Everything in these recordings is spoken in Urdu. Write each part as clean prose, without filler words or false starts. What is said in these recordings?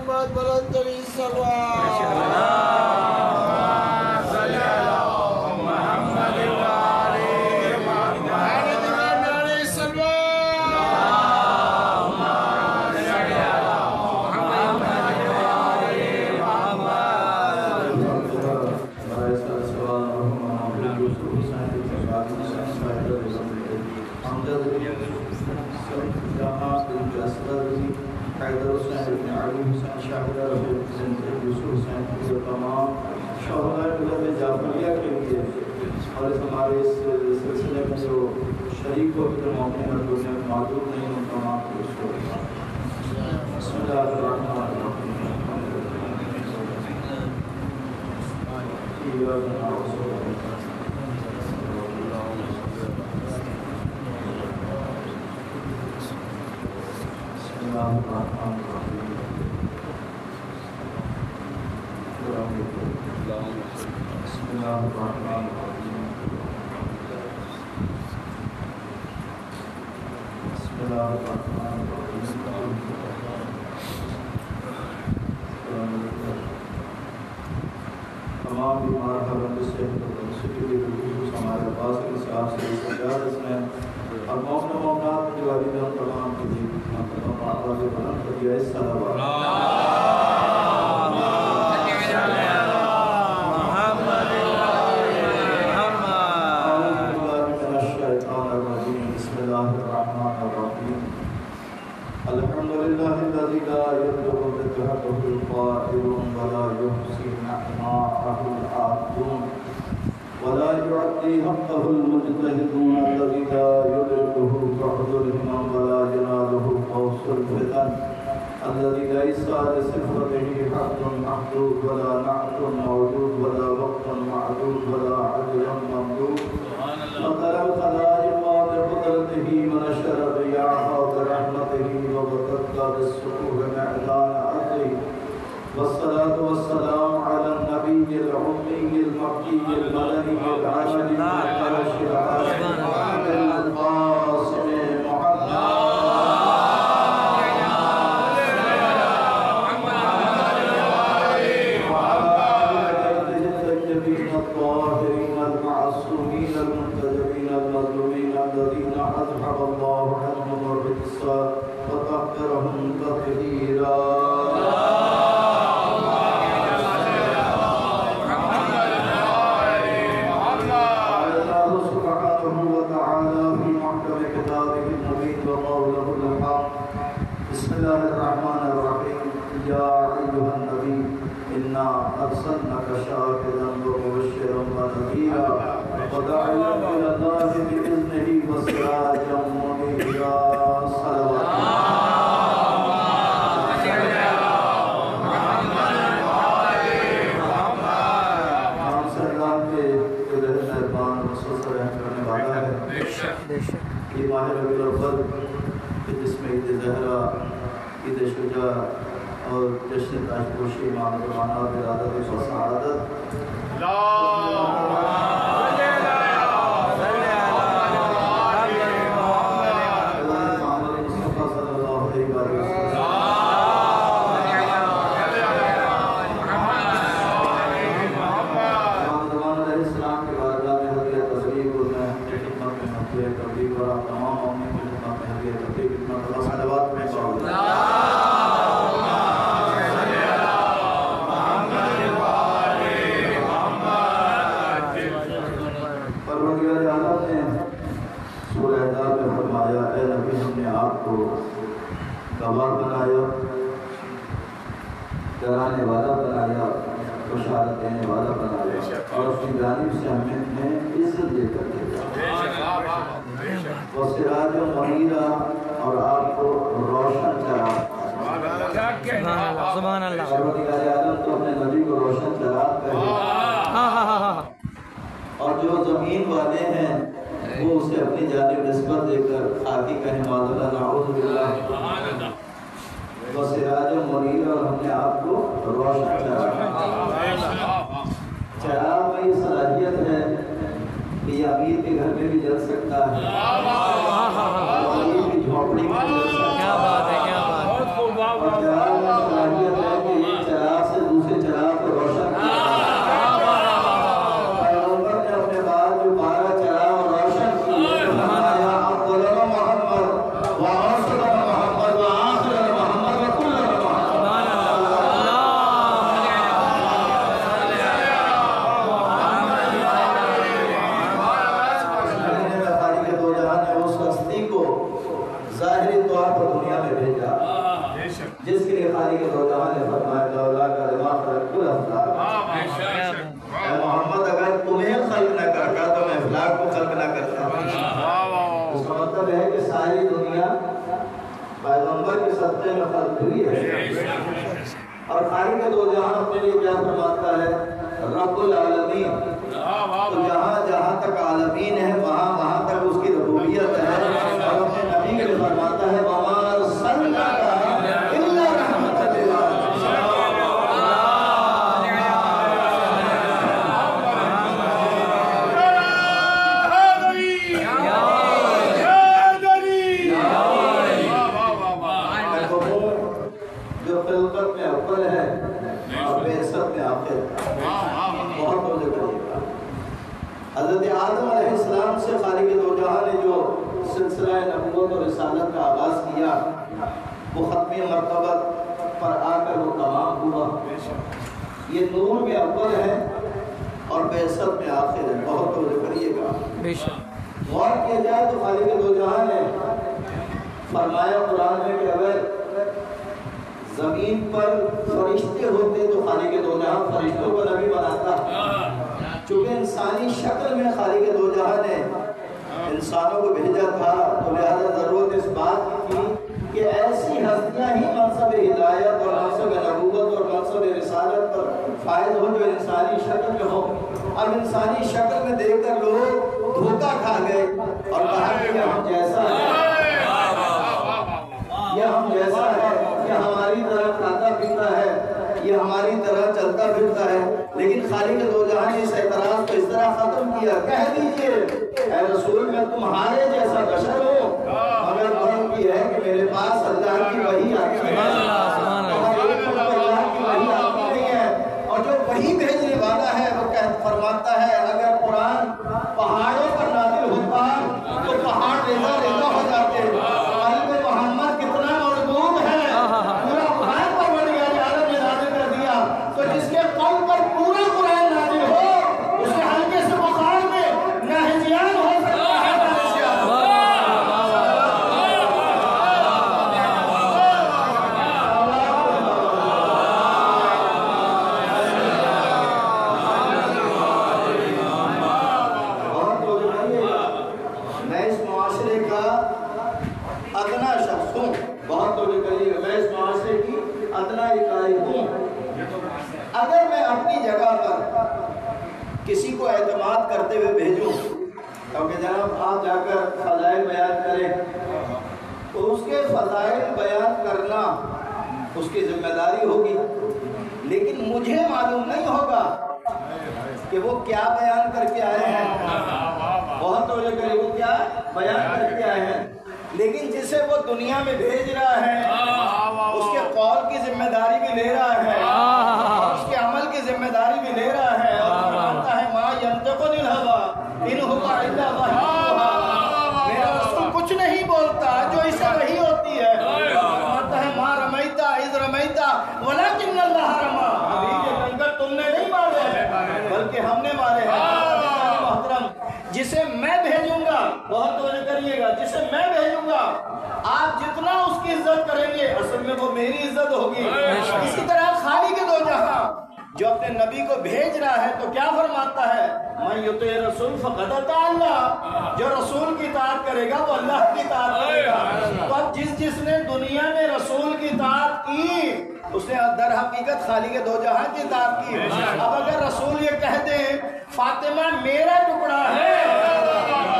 محمد بلند ترین صلوات اور ہمارے اس سلسلے میں جو شریک ہو کے موقع میں دنیا میں معذور نہیں ہوں تمام کو اس کو بسم اللہ الرحمن الرحیم تمام بیمار حالت سے ہمارے پاس کے حساب سے سجاد اس میں اور موقع موقعات جو والدین تمام کے لیے آواز بلند کر دیا اس الحمد لله الذي لا يبلغ ذكره القائل ولا يحصي نعماءه العابدون ولا يعطي حقه المجتهدون الذي لا يدركه بعد الهمم ولا يناله قوس الفتن الذي ليس لصفته حد محدود ولا نعت موجود ولا وقت معدود ولا عدل ممدود وقال الخلائق بقدرته ونشر رياحه برحمته وبطت بالسطوح معدان عدله والصلاة والسلام على النبي العمي المكي المدني العاشر القرش العاشر القاسم الذين أذهب الله عنهم الرجس وطهرهم تطهيرا الله سبحانه وتعالى في محكم كتابه المبين وقوله الحق بسم الله الرحمن الرحيم يا أيها النبي إنا أرسلناك شاهدا ومبشرا ونذيرا وداعيا إلى الله بإذنه وسراجا منيرا صلوات یہ ماہ ربیع الاول جس میں عید زہرا عید شجاع اور جشن تاجپوشی امام الامانات ارادت و سعادت گواہ بنایا ڈرانے والا بنایا بشارت دینے والا بنایا اور اس کی جانب سے ہمیں عزت دے کر دیا وہ سراج و منیرہ اور آپ کو روشن چراغ سبحان اللہ پروردگار عالم تو اپنے نبی کو روشن چراغ کہے اور جو زمین والے ہیں وہ اسے اپنی جانب نسبت دے کر خاکی کہیں معذرہ نعوذ باللہ وہ سراج منیر اور ہم نے آپ کو روشن چراغ میں یہ صلاحیت ہے کہ یہ امیر کے گھر میں بھی جل سکتا ہے امیر کی جھوپڑی میں بھی جل سکتا ہے کیا بات ہے کیا بات ہے اور چراغ میں صلاحیت ہے کہ جس کے لیے خالق دو جہاں نے فرمایا لولا کلمہ خلقت الافلاق، اے محمد اگر تمہیں خلق نہ کرتا تو میں افلاق کو خلق نہ کرتا۔ اس کا مطلب ہے کہ ساری دنیا پیغمبر کے صدقے میں خلق ہوئی ہے۔ اور خالق دو جہاں اپنے لیے کیا فرماتا ہے؟ رب العالمین۔ تو جہاں جہاں تک عالمین ہے وہاں وہاں تک اس کی ربوبیت ہے، اور اپنے نبی کے لیے فرماتا ہے وَمَا أَرْسَلْنَاكَ إِلَّا رَحْمَةً لِّلْعَالَمِينَ۔ جو خلقت میں اول ہے اور بعثت میں آخر ہے، بہت توجہ کریے گا۔ حضرت آدم علیہ السلام سے خالق دو جہاں نے جو سلسلہ نبوت اور رسالت کا آغاز کیا وہ ختم مرتبت پر آ کر وہ تمام ہوا۔ یہ نور میں اول ہے اور بعثت میں آخر ہے، بہت توجہ کریے گا۔ غور کیا جائے تو خالق دو جہاں نے فرمایا قرآن میں کہ اگر زمین پر فرشتے ہوتے تو خالق دو جہاں فرشتوں کو نبی بناتا۔ چونکہ انسانی شکل میں خالق دو جہاں نے انسانوں کو بھیجا تھا تو لہذا ضرورت اس بات کی تھی کہ ایسی ہستیاں ہی منصب ہدایت اور منصب نبوت اور منصب رسالت پر فائد ہو جو انسانی شکل میں ہو۔ اب انسانی شکل میں دیکھ کر لوگ دھوکہ کھا گئے اور کہا کہ یہ ہم جیسا ہے، یہ ہم جیسا ہے، یہ ہماری طرح کھاتا پیتا ہے، یہ ہماری طرح چلتا پھرتا ہے۔ لیکن خالق دو جہاں نے اس اعتراض کو اس طرح ختم کیا، کہہ دیجئے اے رسول میں تمہارے جیسا بشر ہوں، مگر فرق یہ ہے کہ میرے پاس اللہ کی وحی آتی ہے اور ایک اللہ کی وحی آتی نہیں ہے۔ اور جو وحی بھیجنے والا ہے وہ فرماتا ہے اگر قرآن پہاڑوں پر نازل ہوتا تو پہاڑ ریزہ ریزہ ہو جاتے۔ قلب محمد کتنا مربوط ہے، پورا قرآن پر بڑھ گیا عالم نے نازل کر دیا۔ تو جس کے قلب پر پورا قرآن نازل ہو اس کے ہلکے سے بخار میں نہ ہجیان ہو سکتا ہے نہ نسیان۔ بہت توجہ کریے گا، میں اس معاشرے کا ادنا شخص ہوں، بہت توجہ کریے گا، میں اس معاشرے کی ادنا اکائی ہوں۔ اگر میں اپنی جگہ پر کسی کو اعتماد کرتے ہوئے بھیجوں کیونکہ جناب آپ جا کر فضائل بیان کریں تو اس کے فضائل بیان کرنا اس کی ذمہ داری ہوگی، لیکن مجھے معلوم نہیں ہوگا کہ وہ کیا بیان کر کے آئے ہیں۔ بہت توجہ کریں، وہ کیا بیان کر کے آئے ہیں، لیکن جسے وہ دنیا میں بھیج رہا ہے اس کے قول کی ذمہ داری بھی لے رہا ہے اور اس کے عمل کی ذمہ داری بھی لے رہا ہے، اور فرماتا ہے ما ینطق عن الہوی ان ھو الا وحی یوحی، میرا رسول کچھ نہیں بولتا جو اسے وحی ہوتی ہے۔ فرماتا ہے ما رمیت اذ رمیت ولکن اللہ رمی، ابھی یہ کنکر تم نے نہیں مارے بلکہ ہم نے مارے ہیں۔ محترم، جسے میں بھیجوں گا، بہت توجہ کریے گا، جسے میں بھیجوں گا آپ جتنا اس کی عزت کریں گے اصل میں وہ میری عزت ہوگی۔ اسی طرح خالق دو جہاں جو اپنے نبی کو بھیج رہا ہے تو کیا فرماتا ہے؟ من یطیع الرسول فقد اطاع اللہ، جو رسول کی اطاعت کرے گا وہ اللہ کی اطاعت کرے گا۔ تو اب جس نے دنیا میں رسول کی اطاعت کی اس نے در حقیقت خالق دو جہاں کی اطاعت کی۔ اب اگر رسول یہ کہہ دے فاطمہ میرا ٹکڑا ہے،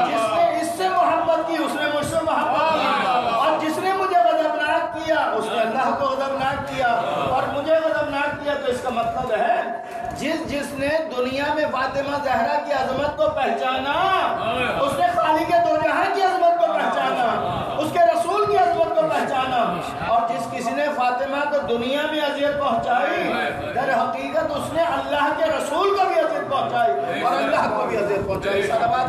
جس نے اس سے محبت کی اس نے مجھ سے محبت کی، اور جس نے مجھے غضبناک کیا اس نے اللہ کو غضبناک کیا، اور مجھے غضبناک کیا، تو اس کا مطلب ہے جس نے دنیا میں فاطمہ زہرا کی عظمت کو پہچانا اس نے خالق دو جہاں کی عظمت کو پہچانا، اس کے رسول کی عظمت کو پہچانا۔ اور جس کسی نے فاطمہ کو دنیا میں اذیت پہنچائی در حقیقت اس نے اللہ کے رسول کو بھی اذیت پہنچائی اور اللہ کو بھی اذیت پہنچائی۔ صلوات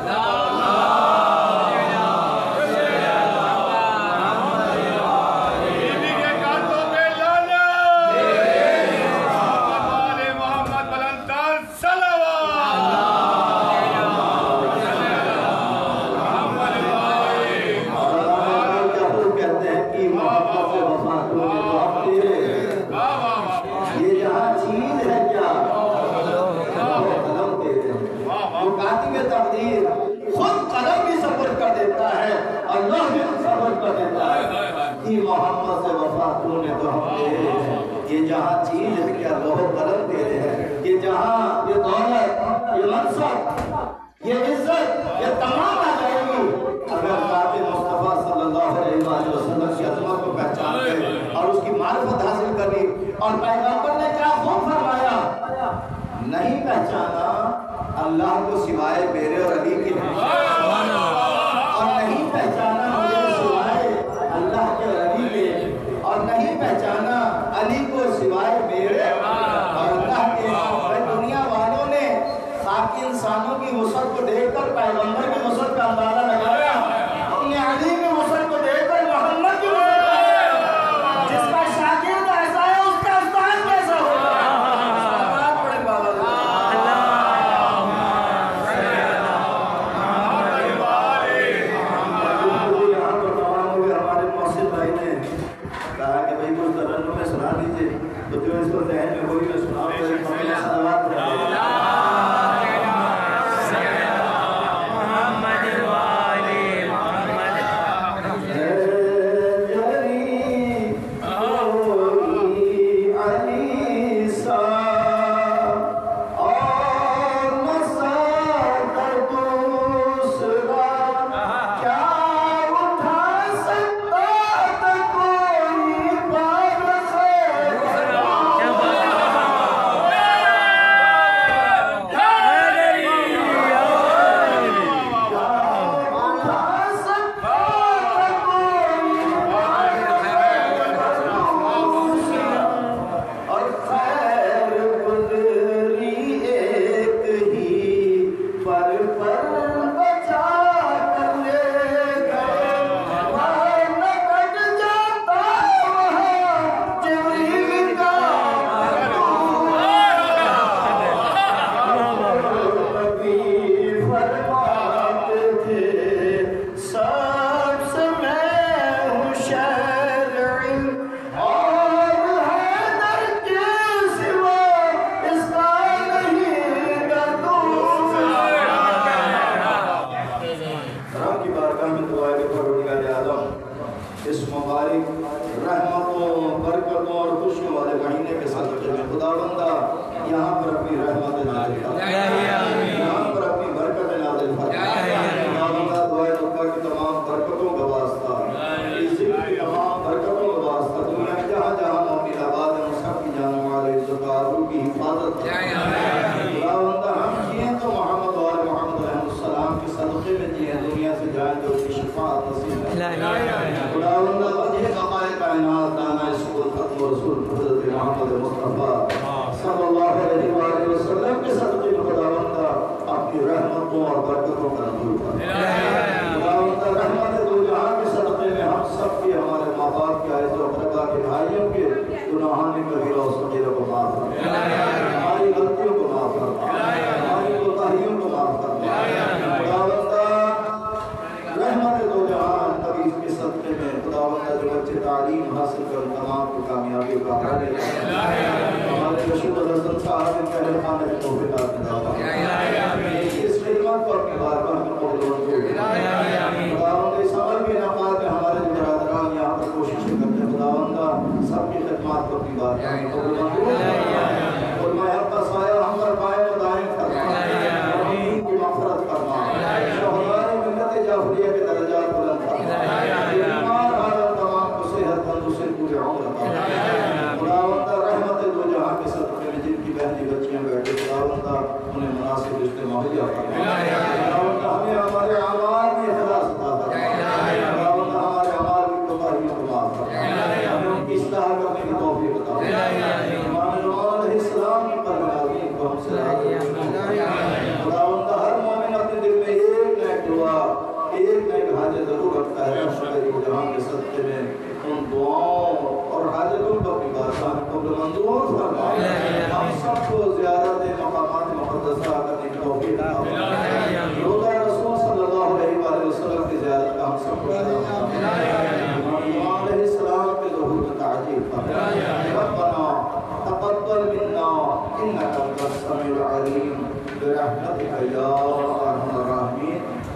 یہ جہاں چیز ہے کیا لوح قلم تیرے ہے، یہ جہاں یہ دولت یہ منصب یہ عزت یہ تمام آ جائے گی اگر ذات مصطفیٰ صلی اللہ علیہ وسلم کی عظمت کو پہچان کے اور اس کی معرفت حاصل کری۔ اور پیغمبر نے کیا خوب فرمایا، نہیں پہچانا اللہ کو سوائے میرے اور علی کے، اور نہیں پہچانا مجھے سوائے اللہ کے اور علی کے، اور نہیں پہچانا علی کو سوائے میرے اور اللہ کے۔ دنیا والوں نے باقی انسانوں کی وسعت کو دیکھ کر پیغمبر کی وسعت کا اندازہ لگایا، ہم نے علی کی وسعت کو دیکھ کر محمد کی وسعت لگایا۔ جس کا شاگرد ایسا ہے اس کا استاد کیسا ہوگا؟ استاد پڑھیں بابا یہاں پر تمام ہوئے ہمارے محسن بھائی نے کہا کہ بھائی کچھ ترنم میں سنا دیجئے، تو جو اس کو ذہن میں ہوئی میں سنا صلوات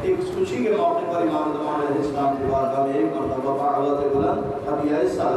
ایک خوشی کے موقع پر امام زمان علیہ السلام کی بارگاہ میں ایک مرتبہ آواز بلند ابھی ایسا